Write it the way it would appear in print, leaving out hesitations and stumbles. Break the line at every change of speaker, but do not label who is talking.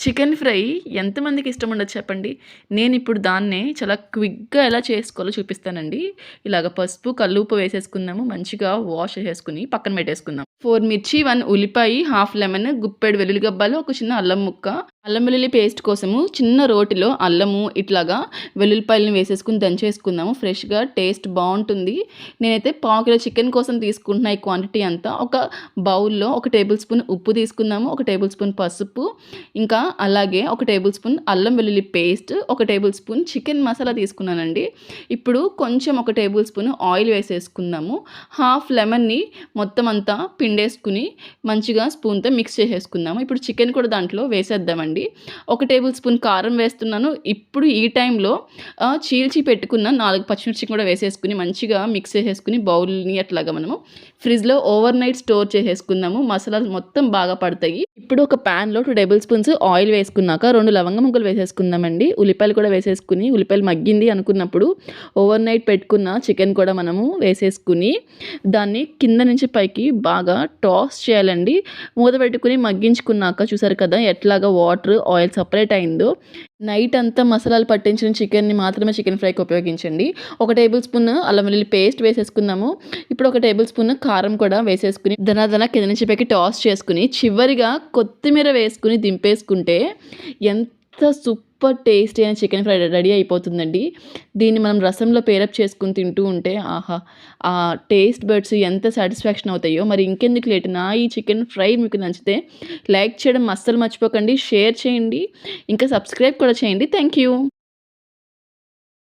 Chicken fry ఎంతమందికి ఇష్టం ఉండదు చెప్పండి. నేనిప్పుడు దాన్నే చాలా క్విక్‌గా ఎలా చేసుకోవాలో చూపిస్తానండి. ఇలాగ పసుపు, కల్లుప్పు వేసేసుకుందాము. మంచిగా వాష్ చేసేసుకొని పక్కన పెట్టేసుకుందాం. 4 మిర్చి, 1 ఉల్లిపాయ, హాఫ్ లెమన్, గుప్పెడు వెల్లుల్లి గబ్బాలు, ఒక చిన్న అల్లం ముక్క. అల్లం వెల్లుల్లి పేస్ట్ కోసము చిన్న రోటిలో అల్లము ఇట్లాగా వెల్లుల్లిపాయలను వేసేసుకొని దంచేసుకుందాము. ఫ్రెష్‌గా టేస్ట్ బావుంటుంది. నేనైతే పావు కిలో చికెన్ కోసం తీసుకుంటున్న ఈ క్వాంటిటీ అంతా ఒక బౌల్‌లో 1 టేబుల్ స్పూన్ ఉప్పు తీసుకుందాము. 1 టేబుల్ స్పూన్ పసుపు, ఇంకా అలాగే 1 టేబుల్ స్పూన్ అల్లం వెల్లుల్లి paste, 1 tablespoon chicken masala తీసుకున్నానండి. ఇప్పుడు కొంచెం 1 టేబుల్ స్పూన్ ఆయిల్ వేసేసుకుందాము. హాఫ్ లెమన్‌ని మొత్తం అంతా పిండేసుకుని మంచిగా స్పూన్‌తో మిక్స్ చేసేసుకుందాము. ఇప్పుడు చికెన్ కూడా దాంట్లో వేసేద్దామండి. 1 టేబుల్ స్పూన్ కారం వేస్తున్నాను. ఇప్పుడు ఈ టైంలో చీల్చి పెట్టుకున్న 4 పచ్చిమిర్చి కూడా వేసేసుకుని మంచిగా మిక్స్ చేసేసుకుని బౌల్‌ని అట్లాగా మనము ఫ్రిడ్జ్‌లో ఓవర్ నైట్ స్టోర్ చేసేసుకుందాము. మసాలాలు మొత్తం బాగా పడతాయి. ఇప్పుడు ఒక పాన్‌లో 2 టేబుల్ స్పూన్స్ ఆయిల్ వేసుకున్నాక 2 లవంగ ముక్కలు వేసేసుకుందామండి. ఉల్లిపాయలు కూడా వేసేసుకుని ఉల్లిపాయలు మగ్గింది అనుకున్నప్పుడు ఓవర్ నైట్ పెట్టుకున్న చికెన్ కూడా మనము వేసేసుకుని దాన్ని కింద నుంచి పైకి బాగా టాస్ చేయాలండి. మూత పెట్టుకుని మగ్గించుకున్నాక చూసారు కదా ఎట్లాగా వాటర్ ఆయిల్ సపరేట్ అయిందో. నైట్ అంతా మసాలాలు పట్టించిన చికెన్‌ని మాత్రమే చికెన్ ఫ్రైకి ఉపయోగించండి. 1 టేబుల్ స్పూన్ అల్లం వెల్లుల్లి పేస్ట్ వేసేసుకుందాము. ఇప్పుడు 1 టేబుల్ స్పూన్ కారం కూడా వేసేసుకుని దన కింద నుంచి పైకి టాస్ చేసుకుని చివరిగా కొత్తిమీర వేసుకుని దింపేసుకుంటే ఎంత సూపర్ టేస్టీ అయిన చికెన్ ఫ్రై రెడీ అయిపోతుందండి. దీన్ని మనం రసంలో పేరప్ చేసుకొని తింటూ ఉంటే ఆహా! ఆ టేస్ట్ బడ్స్ ఎంత సాటిస్ఫాక్షన్ అవుతాయో. మరి ఇంకెందుకు లేట్, నా ఈ చికెన్ ఫ్రై మీకు నచ్చితే లైక్ చేయడం అస్సలు మర్చిపోకండి. షేర్ చేయండి. ఇంకా సబ్స్క్రైబ్ కూడా చేయండి. Thank you.